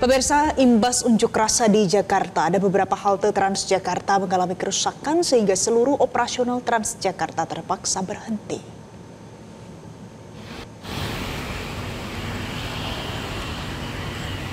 Pemirsa, imbas unjuk rasa di Jakarta, ada beberapa halte Transjakarta mengalami kerusakan sehingga seluruh operasional Transjakarta terpaksa berhenti.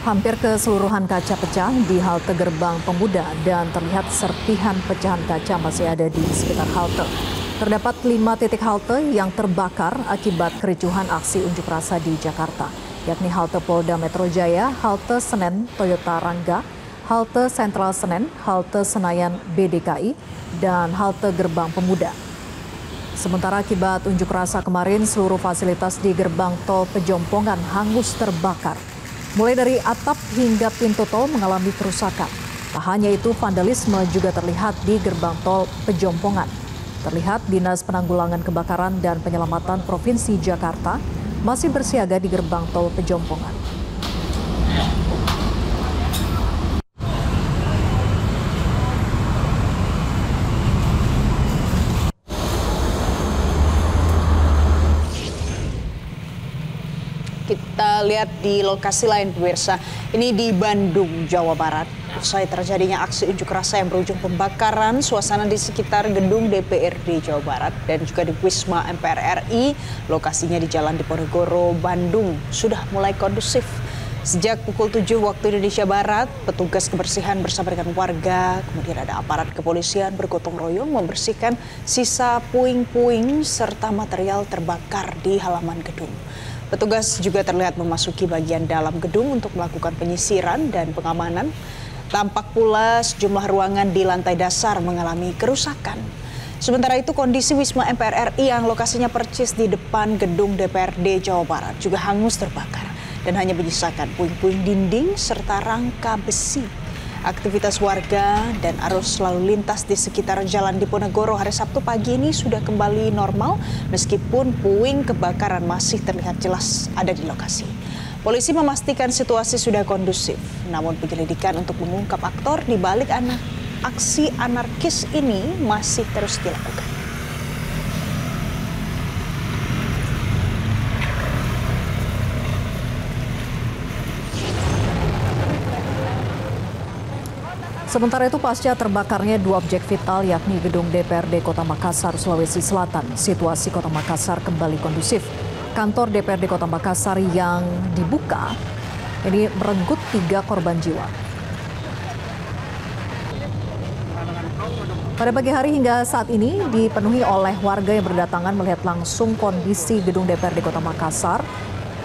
Hampir keseluruhan kaca pecah di halte Gerbang Pemuda dan terlihat serpihan pecahan kaca masih ada di sekitar halte. Terdapat 5 titik halte yang terbakar akibat kericuhan aksi unjuk rasa di Jakarta, yakni halte Polda Metro Jaya, halte Senen Toyota Rangga, halte Sentral Senen, halte Senayan BDKI, dan halte Gerbang Pemuda. Sementara akibat unjuk rasa kemarin, seluruh fasilitas di gerbang tol Pejompongan hangus terbakar. Mulai dari atap hingga pintu tol mengalami kerusakan. Tak hanya itu, vandalisme juga terlihat di gerbang tol Pejompongan. Terlihat Dinas Penanggulangan Kebakaran dan Penyelamatan Provinsi Jakarta masih bersiaga di gerbang tol Pejompongan. Kita lihat di lokasi lain, pemirsa. Ini di Bandung, Jawa Barat. Usai terjadinya aksi unjuk rasa yang berujung pembakaran, suasana di sekitar gedung DPRD Jawa Barat dan juga di Wisma MPR RI, lokasinya di Jalan Diponegoro, Bandung, sudah mulai kondusif. Sejak pukul 7 waktu Indonesia Barat, petugas kebersihan bersama dengan warga, kemudian ada aparat kepolisian bergotong royong membersihkan sisa puing-puing serta material terbakar di halaman gedung. Petugas juga terlihat memasuki bagian dalam gedung untuk melakukan penyisiran dan pengamanan. Tampak pula sejumlah ruangan di lantai dasar mengalami kerusakan. Sementara itu kondisi Wisma MPR RI yang lokasinya persis di depan gedung DPRD Jawa Barat juga hangus terbakar dan hanya menyisakan puing-puing dinding serta rangka besi. Aktivitas warga dan arus lalu lintas di sekitar Jalan Diponegoro hari Sabtu pagi ini sudah kembali normal meskipun puing kebakaran masih terlihat jelas ada di lokasi. Polisi memastikan situasi sudah kondusif, namun penyelidikan untuk mengungkap aktor di balik aksi anarkis ini masih terus dilakukan. Sementara itu pasca terbakarnya 2 objek vital yakni gedung DPRD Kota Makassar, Sulawesi Selatan, situasi Kota Makassar kembali kondusif. Kantor DPRD Kota Makassar yang dibuka ini merenggut 3 korban jiwa. Pada pagi hari hingga saat ini dipenuhi oleh warga yang berdatangan melihat langsung kondisi gedung DPRD Kota Makassar.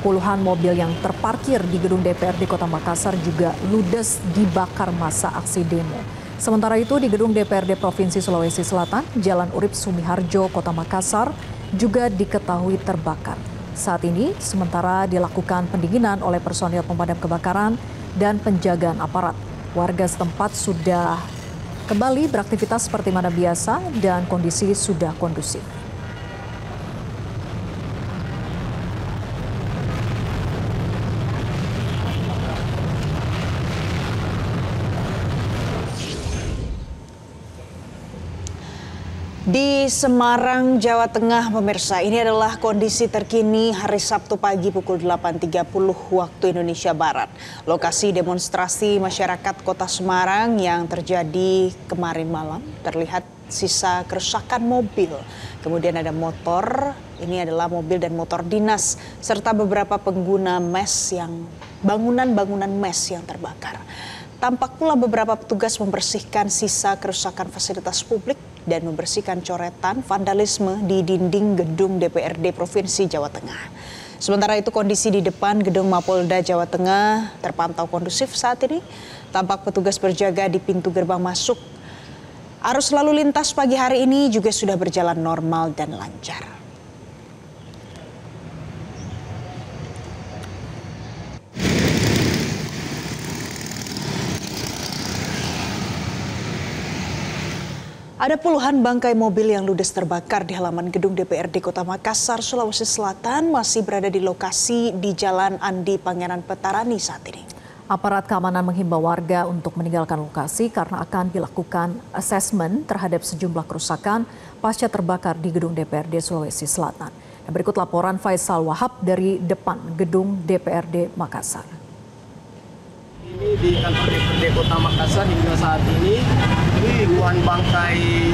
Puluhan mobil yang terparkir di gedung DPRD Kota Makassar juga ludes dibakar massa aksi demo. Sementara itu di gedung DPRD Provinsi Sulawesi Selatan, Jalan Urip Sumiharjo, Kota Makassar juga diketahui terbakar. Saat ini sementara dilakukan pendinginan oleh personil pemadam kebakaran dan penjagaan aparat. Warga setempat sudah kembali beraktivitas seperti mana biasa dan kondisi sudah kondusif. Di Semarang, Jawa Tengah, pemirsa, ini adalah kondisi terkini hari Sabtu pagi pukul 8.30 waktu Indonesia Barat. Lokasi demonstrasi masyarakat Kota Semarang yang terjadi kemarin malam terlihat sisa kerusakan mobil. Kemudian ada motor, ini adalah mobil dan motor dinas, serta beberapa pengguna mes yang bangunan-bangunan mes yang terbakar. Tampak pula beberapa petugas membersihkan sisa kerusakan fasilitas publik dan membersihkan coretan vandalisme di dinding gedung DPRD Provinsi Jawa Tengah. Sementara itu kondisi di depan gedung Mapolda Jawa Tengah terpantau kondusif saat ini. Tampak petugas berjaga di pintu gerbang masuk. Arus lalu lintas pagi hari ini juga sudah berjalan normal dan lancar. Ada puluhan bangkai mobil yang ludes terbakar di halaman gedung DPRD Kota Makassar, Sulawesi Selatan masih berada di lokasi di Jalan Andi Pangeran Petarani saat ini. Aparat keamanan menghimbau warga untuk meninggalkan lokasi karena akan dilakukan asesmen terhadap sejumlah kerusakan pasca terbakar di gedung DPRD Sulawesi Selatan. Dan berikut laporan Faisal Wahab dari depan gedung DPRD Makassar. di kantor DPRD Kota Makassar hingga saat ini ribuan bangkai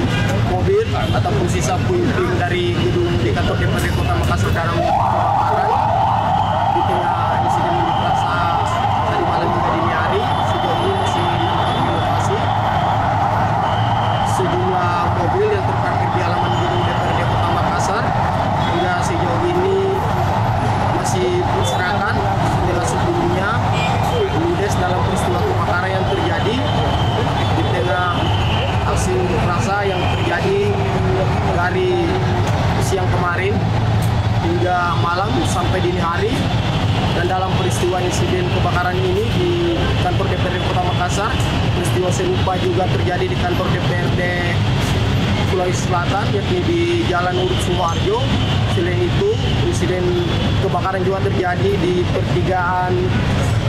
mobil ataupun sisa puing-puing dari gedung di kantor DPRD Kota Makassar dalam kebakaran di tengah insiden unjuk rasa tadi malam hingga dini hari. Sejauh ini masih di lokasi sejumlah mobil yang terparkir di halaman gedung DPRD Kota Makassar hingga sejauh ini masih berserakan setelah sebelumnya ludes dalam peristiwa kebakaran yang terjadi di tengah aksi unjuk rasa yang terjadi dari siang kemarin hingga malam sampai dini hari. Dan dalam peristiwa insiden kebakaran ini di kantor DPRD Kota Makassar, peristiwa serupa juga terjadi di kantor DPRD Sulawesi Selatan, yakni di Jalan Urut Sumoharjo. Selain itu, insiden kebakaran juga terjadi di pertigaan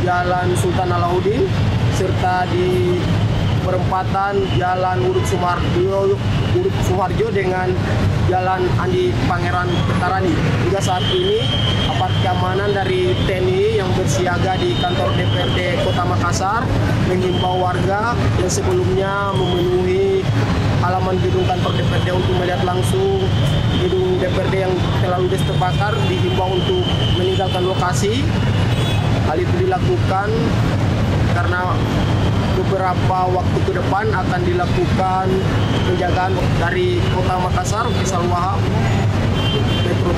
Jalan Sultan Alauddin serta di perempatan Jalan Urut Sumoharjo dengan Jalan Andi Pangeran Petarani. Hingga saat ini aparat keamanan dari TNI yang bersiaga di kantor DPRD Kota Makassar mengimbau warga yang sebelumnya memenuhi halaman gedung kantor DPRD untuk melihat langsung gedung DPRD yang telah ludes terbakar dihimbau untuk meninggalkan lokasi. Hal itu dilakukan karena beberapa waktu ke depan akan dilakukan penjagaan dari Kota Makassar, Faisal Wahab, Metro